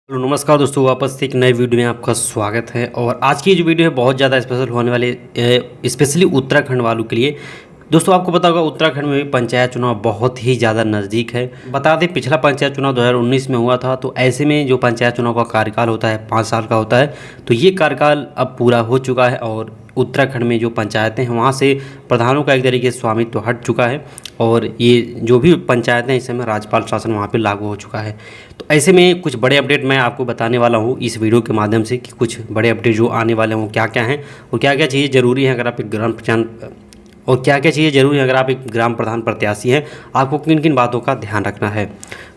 Hello नमस्कार दोस्तों, वापस से एक नए वीडियो में आपका स्वागत है। और आज की जो वीडियो है बहुत ज़्यादा स्पेशल होने वाली स्पेशली उत्तराखंड वालों के लिए। दोस्तों आपको पता होगा उत्तराखंड में भी पंचायत चुनाव बहुत ही ज़्यादा नज़दीक है। बता दें पिछला पंचायत चुनाव 2019 में हुआ था, तो ऐसे में जो पंचायत चुनाव का कार्यकाल होता है 5 साल का होता है, तो ये कार्यकाल अब पूरा हो चुका है और उत्तराखंड में जो पंचायतें हैं वहाँ से प्रधानों का एक तरीके से स्वामित्व हट चुका है और ये जो भी पंचायतें हैं इस समय राज्यपाल शासन वहाँ पे लागू हो चुका है। तो ऐसे में कुछ बड़े अपडेट मैं आपको बताने वाला हूँ इस वीडियो के माध्यम से कि कुछ बड़े अपडेट जो आने वाले हों क्या क्या हैं और क्या क्या चीज़ें ज़रूरी हैं अगर आप एक ग्राम प्रधान प्रत्याशी हैं, आपको किन किन बातों का ध्यान रखना है।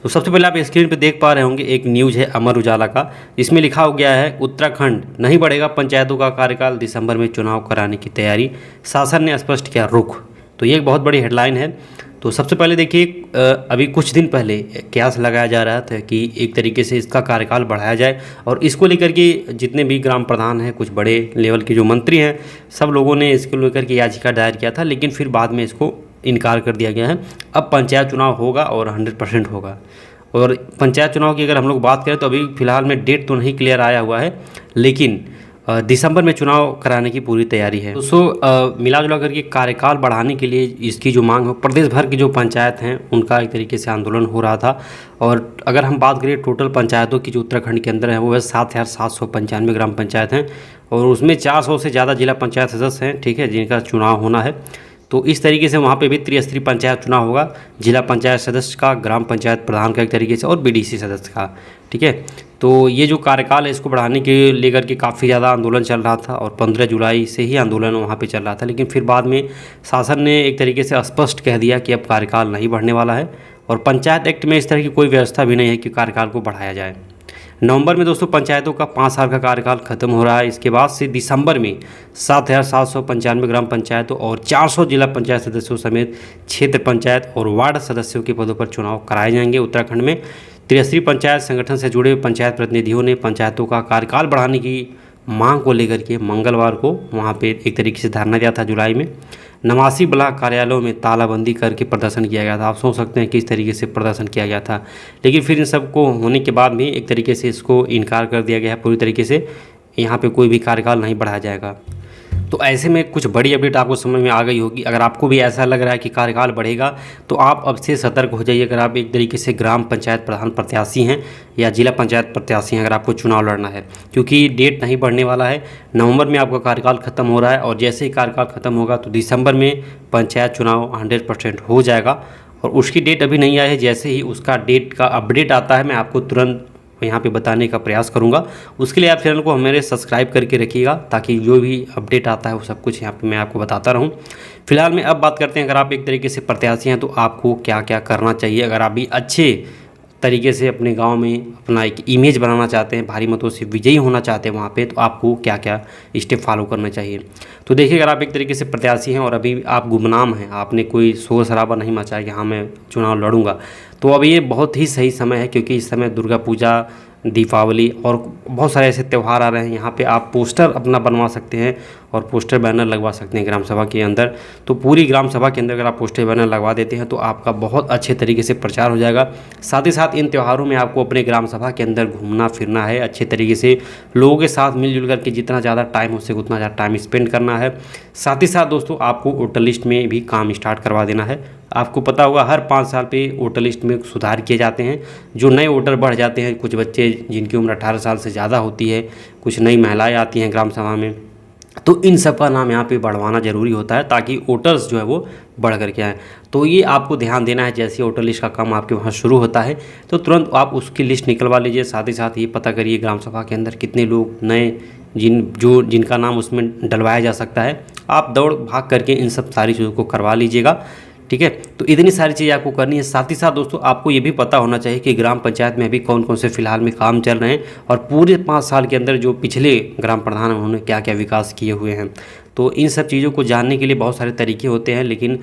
तो सबसे पहले आप स्क्रीन पर देख पा रहे होंगे एक न्यूज़ है अमर उजाला का, इसमें लिखा हो गया है उत्तराखंड नहीं बढ़ेगा पंचायतों का कार्यकाल, दिसंबर में चुनाव कराने की तैयारी, शासन ने स्पष्ट किया रुख। तो ये एक बहुत बड़ी हेडलाइन है। तो सबसे पहले देखिए अभी कुछ दिन पहले कयास लगाया जा रहा था कि एक तरीके से इसका कार्यकाल बढ़ाया जाए और इसको लेकर के जितने भी ग्राम प्रधान हैं, कुछ बड़े लेवल के जो मंत्री हैं, सब लोगों ने इसको लेकर के याचिका दायर किया था, लेकिन फिर बाद में इसको इनकार कर दिया गया है। अब पंचायत चुनाव होगा और 100% होगा। और पंचायत चुनाव की अगर हम लोग बात करें तो अभी फ़िलहाल में डेट तो नहीं क्लियर आया हुआ है, लेकिन दिसंबर में चुनाव कराने की पूरी तैयारी है। दोस्तों मिला जुला करके कार्यकाल बढ़ाने के लिए इसकी जो मांग है, प्रदेश भर की जो पंचायत हैं उनका एक तरीके से आंदोलन हो रहा था। और अगर हम बात करें टोटल पंचायतों की जो उत्तराखंड के अंदर है वो है 7,795 ग्राम पंचायत हैं और उसमें 400 से ज़्यादा जिला पंचायत सदस्य हैं, ठीक है, जिनका चुनाव होना है। तो इस तरीके से वहाँ पे भी त्रिस्तरीय पंचायत चुनाव होगा, जिला पंचायत सदस्य का, ग्राम पंचायत प्रधान का एक तरीके से और बीडीसी सदस्य का, ठीक है। तो ये जो कार्यकाल है इसको बढ़ाने के लेकर के काफ़ी ज़्यादा आंदोलन चल रहा था और 15 जुलाई से ही आंदोलन वहाँ पे चल रहा था, लेकिन फिर बाद में शासन ने एक तरीके से स्पष्ट कह दिया कि अब कार्यकाल नहीं बढ़ने वाला है और पंचायत एक्ट में इस तरह की कोई व्यवस्था भी नहीं है कि कार्यकाल को बढ़ाया जाए। नवंबर में दोस्तों पंचायतों का 5 साल का कार्यकाल खत्म हो रहा है। इसके बाद से दिसंबर में 7,795 ग्राम पंचायतों और 400 जिला पंचायत सदस्यों समेत क्षेत्र पंचायत और वार्ड सदस्यों के पदों पर चुनाव कराए जाएंगे। उत्तराखंड में त्रिस्तरीय पंचायत संगठन से जुड़े पंचायत प्रतिनिधियों ने पंचायतों का कार्यकाल बढ़ाने की मांग को लेकर के मंगलवार को वहाँ पे एक तरीके से धरना दिया था। जुलाई में नवासी ब्लॉक कार्यालयों में तालाबंदी करके प्रदर्शन किया गया था। आप सोच सकते हैं किस तरीके से प्रदर्शन किया गया था, लेकिन फिर इन सब को होने के बाद भी एक तरीके से इसको इनकार कर दिया गया है पूरी तरीके से, यहाँ पे कोई भी कार्यकाल नहीं बढ़ाया जाएगा। तो ऐसे में कुछ बड़ी अपडेट आपको समझ में आ गई होगी। अगर आपको भी ऐसा लग रहा है कि कार्यकाल बढ़ेगा तो आप अब से सतर्क हो जाइए। अगर आप एक तरीके से ग्राम पंचायत प्रधान प्रत्याशी हैं या जिला पंचायत प्रत्याशी हैं, अगर आपको चुनाव लड़ना है, क्योंकि डेट नहीं बढ़ने वाला है। नवंबर में आपका कार्यकाल ख़त्म हो रहा है और जैसे ही कार्यकाल ख़त्म होगा तो दिसंबर में पंचायत चुनाव 100% हो जाएगा और उसकी डेट अभी नहीं आई है। जैसे ही उसका डेट का अपडेट आता है मैं आपको तुरंत यहाँ पे बताने का प्रयास करूँगा। उसके लिए आप चैनल को हमारे सब्सक्राइब करके रखिएगा ताकि जो भी अपडेट आता है वो सब कुछ यहाँ पे मैं आपको बताता रहूँ। फिलहाल में अब बात करते हैं अगर आप एक तरीके से प्रत्याशी हैं तो आपको क्या क्या करना चाहिए। अगर आप भी अच्छे तरीके से अपने गांव में अपना एक इमेज बनाना चाहते हैं, भारी मतों से विजयी होना चाहते हैं वहाँ पे, तो आपको क्या क्या स्टेप फॉलो करना चाहिए। तो देखिए अगर आप एक तरीके से प्रत्याशी हैं और अभी आप गुमनाम हैं, आपने कोई शोर शराबा नहीं मचाया कि हाँ मैं चुनाव लड़ूंगा, तो अब ये बहुत ही सही समय है, क्योंकि इस समय दुर्गा पूजा, दीपावली और बहुत सारे ऐसे त्यौहार आ रहे हैं। यहाँ पे आप पोस्टर अपना बनवा सकते हैं और पोस्टर बैनर लगवा सकते हैं ग्राम सभा के अंदर। तो पूरी ग्राम सभा के अंदर अगर आप पोस्टर बैनर लगवा देते हैं तो आपका बहुत अच्छे तरीके से प्रचार हो जाएगा। साथ ही साथ इन त्योहारों में आपको अपने ग्राम सभा के अंदर घूमना फिरना है, अच्छे तरीके से लोगों के साथ मिलजुल करके जितना ज़्यादा टाइम हो सके उतना ज़्यादा टाइम स्पेंड करना है। साथ ही साथ दोस्तों आपको वोटर लिस्ट में भी काम स्टार्ट करवा देना है। आपको पता होगा हर 5 साल पे वोटर लिस्ट में सुधार किए जाते हैं, जो नए वोटर बढ़ जाते हैं। कुछ बच्चे जिनकी उम्र 18 साल से ज़्यादा होती है, कुछ नई महिलाएं आती हैं ग्राम सभा में, तो इन सब का नाम यहाँ पे बढ़वाना ज़रूरी होता है ताकि वोटर्स जो है वो बढ़ करके आएँ। तो ये आपको ध्यान देना है। जैसे वोटर लिस्ट का काम आपके वहाँ शुरू होता है तो तुरंत आप उसकी लिस्ट निकलवा लीजिए। साथ ही साथ ये पता करिए ग्राम सभा के अंदर कितने लोग नए जिनका नाम उसमें डलवाया जा सकता है। आप दौड़ भाग करके इन सब सारी चीज़ों को करवा लीजिएगा, ठीक है। तो इतनी सारी चीज़ें आपको करनी है। साथ ही साथ दोस्तों आपको ये भी पता होना चाहिए कि ग्राम पंचायत में अभी कौन कौन से फिलहाल में काम चल रहे हैं और पूरे 5 साल के अंदर जो पिछले ग्राम प्रधान हैं उन्होंने क्या क्या विकास किए हुए हैं। तो इन सब चीज़ों को जानने के लिए बहुत सारे तरीके होते हैं, लेकिन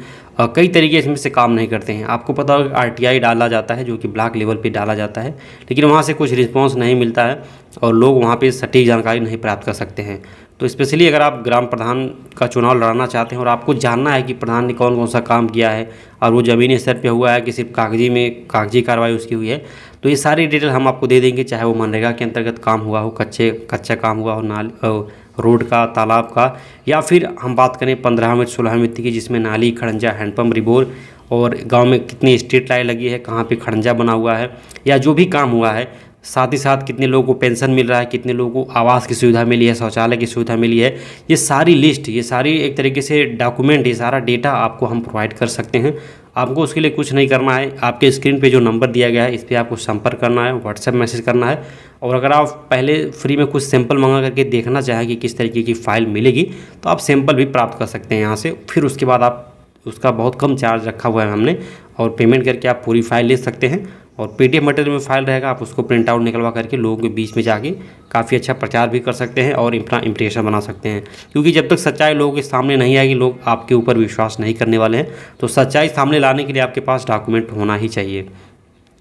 कई तरीके इसमें से काम नहीं करते हैं। आपको पता होगा RTI डाला जाता है जो कि ब्लॉक लेवल पे डाला जाता है, लेकिन वहाँ से कुछ रिस्पांस नहीं मिलता है और लोग वहाँ पे सटीक जानकारी नहीं प्राप्त कर सकते हैं। तो स्पेशली अगर आप ग्राम प्रधान का चुनाव लड़ना चाहते हैं और आपको जानना है कि प्रधान ने कौन कौन सा काम किया है और वो ज़मीनी स्तर पे हुआ है कि सिर्फ कागजी कार्रवाई उसकी हुई है, तो तो ये सारी डिटेल हम आपको दे देंगे, चाहे वो मनरेगा के अंतर्गत काम हुआ हो, कच्चा काम हुआ हो, रोड का, तालाब का, या फिर हम बात करें 15 में 16 मिट्टी की, जिसमें नाली, खड़ंजा, हैंडपम्प, रिबोर, और गांव में कितनी स्ट्रीट लाइट लगी है, कहाँ पे खड़ंजा बना हुआ है, या जो भी काम हुआ है, साथ ही साथ कितने लोगों को पेंशन मिल रहा है, कितने लोगों को आवास की सुविधा मिली है, शौचालय की सुविधा मिली है, ये सारी लिस्ट, ये सारी एक तरीके से डॉक्यूमेंट, ये सारा डेटा आपको हम प्रोवाइड कर सकते हैं। आपको उसके लिए कुछ नहीं करना है, आपके स्क्रीन पे जो नंबर दिया गया है इस पर आपको संपर्क करना है, व्हाट्सएप मैसेज करना है। और अगर आप पहले फ्री में कुछ सैंपल मंगा करके देखना चाहें कि किस तरीके की फ़ाइल मिलेगी, तो आप सैंपल भी प्राप्त कर सकते हैं यहाँ से। फिर उसके बाद आप, उसका बहुत कम चार्ज रखा हुआ है हमने, और पेमेंट करके आप पूरी फ़ाइल ले सकते हैं। और पीडीएफ मटेरियल में फ़ाइल रहेगा, आप उसको प्रिंट आउट निकलवा करके लोगों के बीच में जाके काफ़ी अच्छा प्रचार भी कर सकते हैं और अपना इंप्रेशन बना सकते हैं। क्योंकि जब तक सच्चाई लोगों के सामने नहीं आएगी, लोग आपके ऊपर विश्वास नहीं करने वाले हैं। तो सच्चाई सामने लाने के लिए आपके पास डॉक्यूमेंट होना ही चाहिए।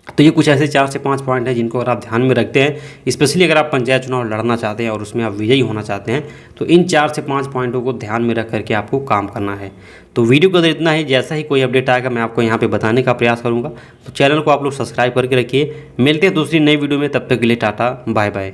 तो ये कुछ ऐसे 4 से 5 पॉइंट हैं जिनको अगर आप ध्यान में रखते हैं, स्पेशली अगर आप पंचायत चुनाव लड़ना चाहते हैं और उसमें आप विजयी होना चाहते हैं, तो इन 4 से 5 पॉइंटों को ध्यान में रख करके आपको काम करना है। तो वीडियो को इतना ही, जैसा ही कोई अपडेट आएगा मैं आपको यहाँ पे बताने का प्रयास करूँगा। तो चैनल को आप लोग सब्सक्राइब करके रखिए। मिलते हैं दूसरी नई वीडियो में, तब तक के लिए टाटा बाय बाय।